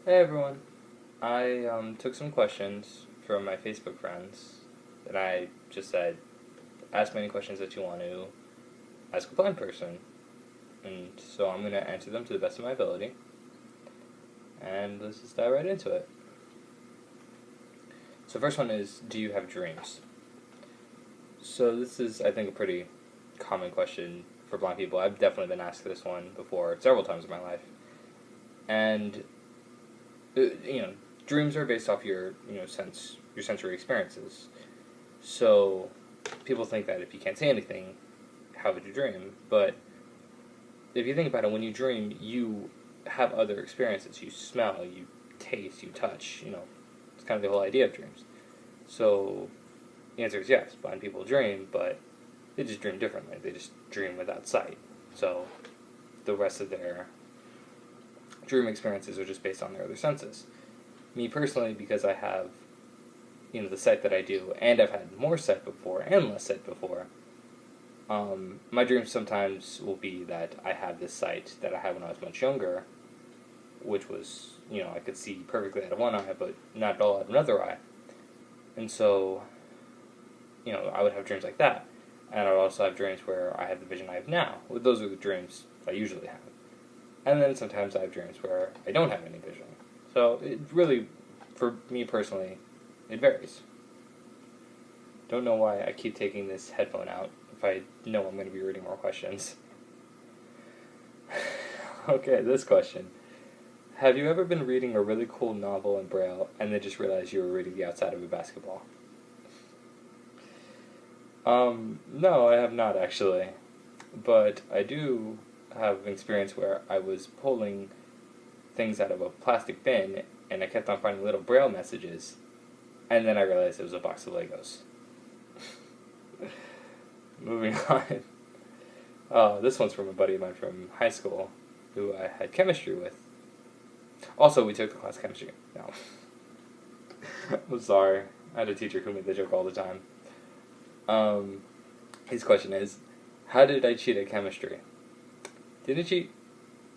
Hey everyone. I took some questions from my Facebook friends, and I just said, ask me any questions that you want to ask a blind person. And so I'm going to answer them to the best of my ability. And let's just dive right into it. So, first one is, do you have dreams? So, this is, I think, a pretty common question for blind people. I've definitely been asked this one before several times in my life. And, you know, dreams are based off your sensory experiences. So people think that if you can't say anything, how would you dream? But if you think about it, when you dream, you have other experiences. You smell, you taste, you touch. It's kind of the whole idea of dreams. So the answer is yes. Blind people dream, but they just dream differently. They just dream without sight. So the rest of their dream experiences are just based on their other senses. Me personally, because I have the sight that I do, and I've had more sight before and less sight before. My dreams sometimes will be that I have this sight that I had when I was much younger, which was, I could see perfectly out of one eye, but not at all out of another eye. And so, I would have dreams like that. And I would also have dreams where I have the vision I have now. Well, those are the dreams I usually have. And then sometimes I have dreams where I don't have any vision. So it really, for me personally, it varies. Don't know why I keep taking this headphone out if I know I'm going to be reading more questions. Okay, this question. Have you ever been reading a really cool novel in Braille and then just realized you were reading the outside of a basketball? No, I have not actually. But I do have an experience where I was pulling things out of a plastic bin and I kept on finding little Braille messages, and then I realized it was a box of Legos. Moving on. This one's from a buddy of mine from high school who I had chemistry with. Also, we took the class chemistry. No. I'm sorry. I had a teacher who made the joke all the time. His question is, how did I cheat at chemistry? Didn't cheat.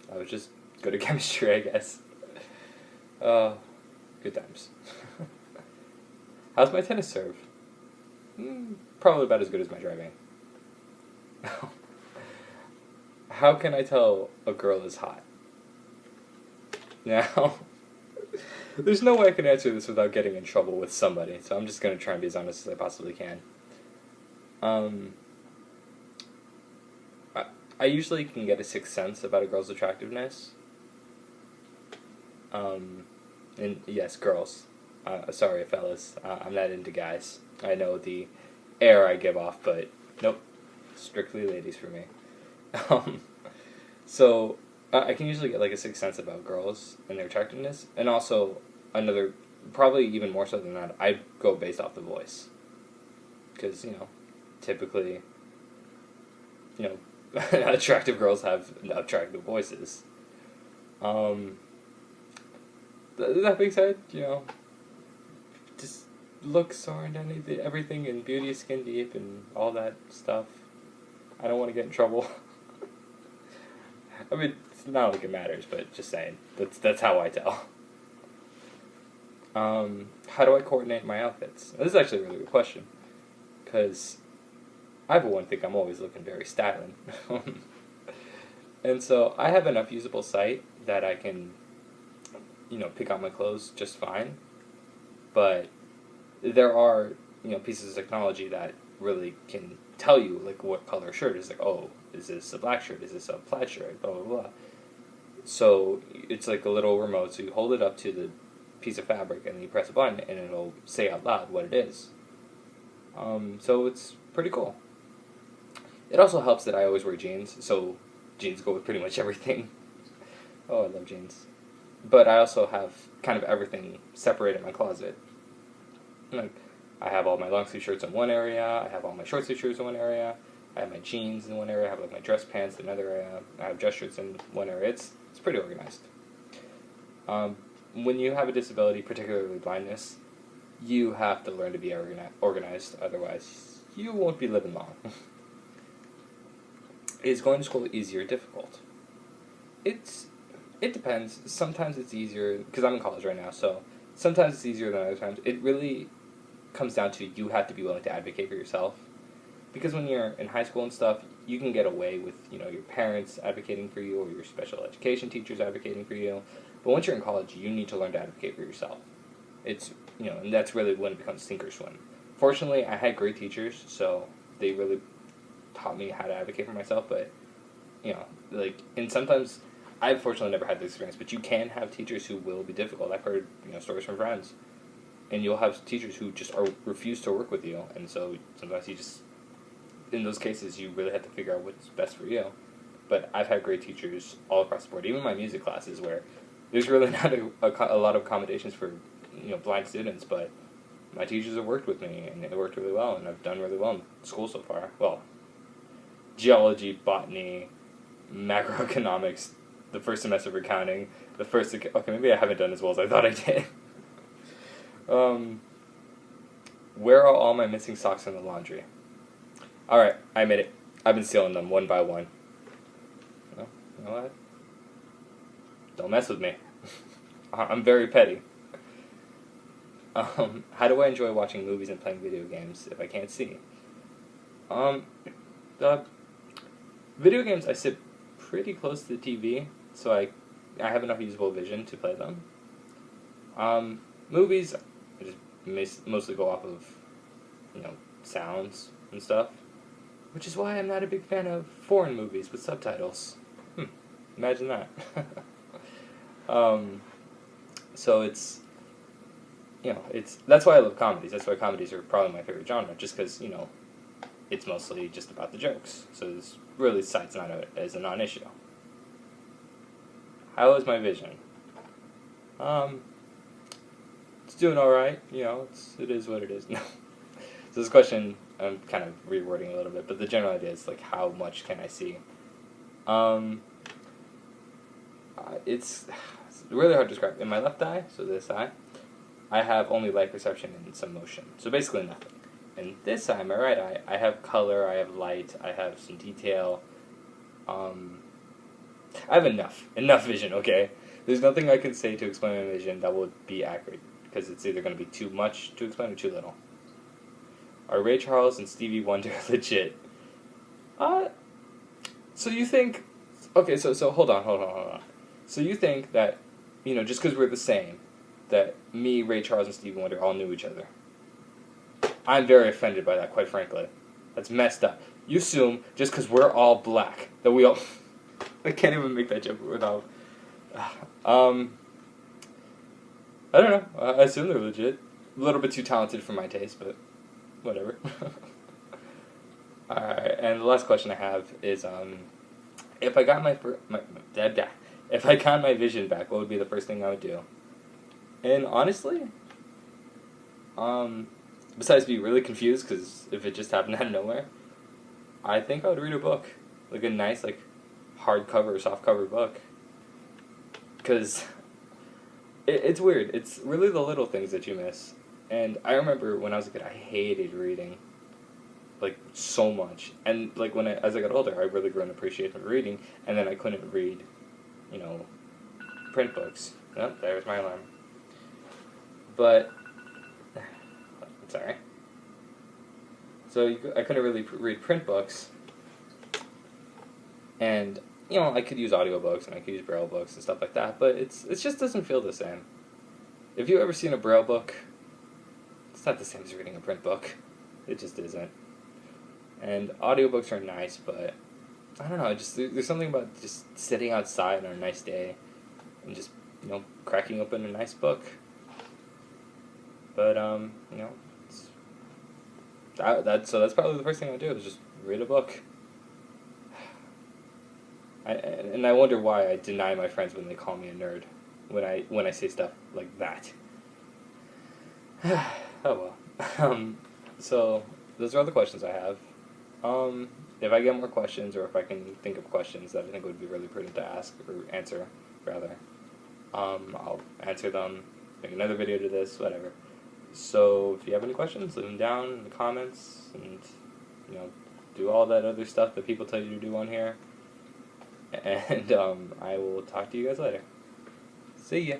I was just good at chemistry, I guess. Good times. How's my tennis serve? Probably about as good as my driving. How can I tell a girl is hot? Now, there's no way I can answer this without getting in trouble with somebody, so I'm just going to try and be as honest as I possibly can. I usually can get a sixth sense about a girl's attractiveness. And yes, girls. Sorry, fellas. I'm not into guys. I know the air I give off, but nope. Strictly ladies for me. So, I can usually get like a sixth sense about girls and their attractiveness. And also, another, probably even more so than that, I go based off the voice. Because, typically, attractive girls have attractive voices. That being said, just looks aren't everything, and beauty is skin deep and all that stuff. I don't want to get in trouble. I mean, it's not like it matters, but just saying. That's how I tell. How do I coordinate my outfits? This is actually a really good question, because I, for one, think I'm always looking very styling. And so I have enough usable sight that I can, pick out my clothes just fine. But there are, pieces of technology that really can tell you, like, what color shirt is. Like, oh, is this a black shirt? Is this a plaid shirt? Blah, blah, blah. So it's like a little remote, so you hold it up to the piece of fabric and then you press a button and it'll say out loud what it is. So it's pretty cool. It also helps that I always wear jeans, so jeans go with pretty much everything. Oh, I love jeans. But I also have kind of everything separated in my closet. Like, I have all my long sleeve shirts in one area, I have all my short sleeve shirts in one area, I have my jeans in one area, I have like my dress pants in another area, I have dress shirts in one area. It's pretty organized. When you have a disability, particularly blindness, you have to learn to be organized, otherwise you won't be living long. Is going to school easy or difficult? It's It depends. Sometimes it's easier, because I'm in college right now, so sometimes it's easier than other times. It really comes down to you have to be willing to advocate for yourself. Because when you're in high school and stuff, you can get away with, your parents advocating for you or your special education teachers advocating for you. But once you're in college, you need to learn to advocate for yourself. It's, and that's really when it becomes sink or swim. Fortunately, I had great teachers, so they really taught me how to advocate for myself, but, and sometimes, I've fortunately never had this experience, but you can have teachers who will be difficult. I've heard, stories from friends, and you'll have teachers who just refuse to work with you, and so sometimes you just, in those cases, you really have to figure out what's best for you. But I've had great teachers all across the board, even my music classes, where there's really not a lot of accommodations for, blind students, but my teachers have worked with me, and it worked really well, and I've done really well in school so far. Well, geology, botany, macroeconomics, the first semester of accounting, okay, maybe I haven't done as well as I thought I did. Where are all my missing socks in the laundry? Alright, I admit it. I've been stealing them one by one. Well, you know what? Don't mess with me. I'm very petty. How do I enjoy watching movies and playing video games if I can't see? Video games, I sit pretty close to the TV, so I have enough usable vision to play them. Movies, I just mostly go off of, sounds and stuff, which is why I'm not a big fan of foreign movies with subtitles. Imagine that. So that's why I love comedies. That's why comedies are probably my favorite genre, just because, it's mostly just about the jokes. So this really sight's not as a non-issue. How is my vision? It's doing all right. It is what it is. No. So this question, I'm kind of rewording a little bit, but the general idea is like, how much can I see? It's really hard to describe. In my left eye, so this eye, I have only light perception and some motion. So basically nothing. In this eye, my right eye, I have color, I have light, I have some detail. I have enough vision, okay? There's nothing I can say to explain my vision that would be accurate, because it's either going to be too much to explain or too little. Are Ray Charles and Stevie Wonder legit? So you think... Okay, so hold on. So you think that, just because we're the same, that me, Ray Charles, and Stevie Wonder all knew each other? I'm very offended by that, quite frankly. That's messed up. You assume, just because we're all black, that we all... I can't even make that joke without... I don't know. I assume they're legit. A little bit too talented for my taste, but whatever. Alright, and the last question I have is, if I got if I got my vision back, what would be the first thing I would do? And honestly, besides be really confused, because if it just happened out of nowhere, I think I would read a book. Like a nice, hardcover or softcover book. Because it's weird. It's really the little things that you miss. And I remember when I was a kid, I hated reading. So much. And, as I got older, I really grew an appreciation for reading, and then I couldn't read, print books. Oh, there's my alarm. But, sorry. So I couldn't really read print books, and, I could use audiobooks, and I could use Braille books and stuff like that, but it just doesn't feel the same. If you've ever seen a Braille book, it's not the same as reading a print book. It just isn't. And audiobooks are nice, but I don't know, there's something about just sitting outside on a nice day and just, cracking open a nice book. But, that's probably the first thing I do, is just read a book. And I wonder why I deny my friends when they call me a nerd when I say stuff like that. Oh well. So those are all the questions I have. If I get more questions, or if I can think of questions that I think would be really prudent to ask, or answer, rather, I'll answer them, make another video to this, whatever. So if you have any questions, leave them down in the comments, and, do all that other stuff that people tell you to do on here. And I will talk to you guys later. See ya.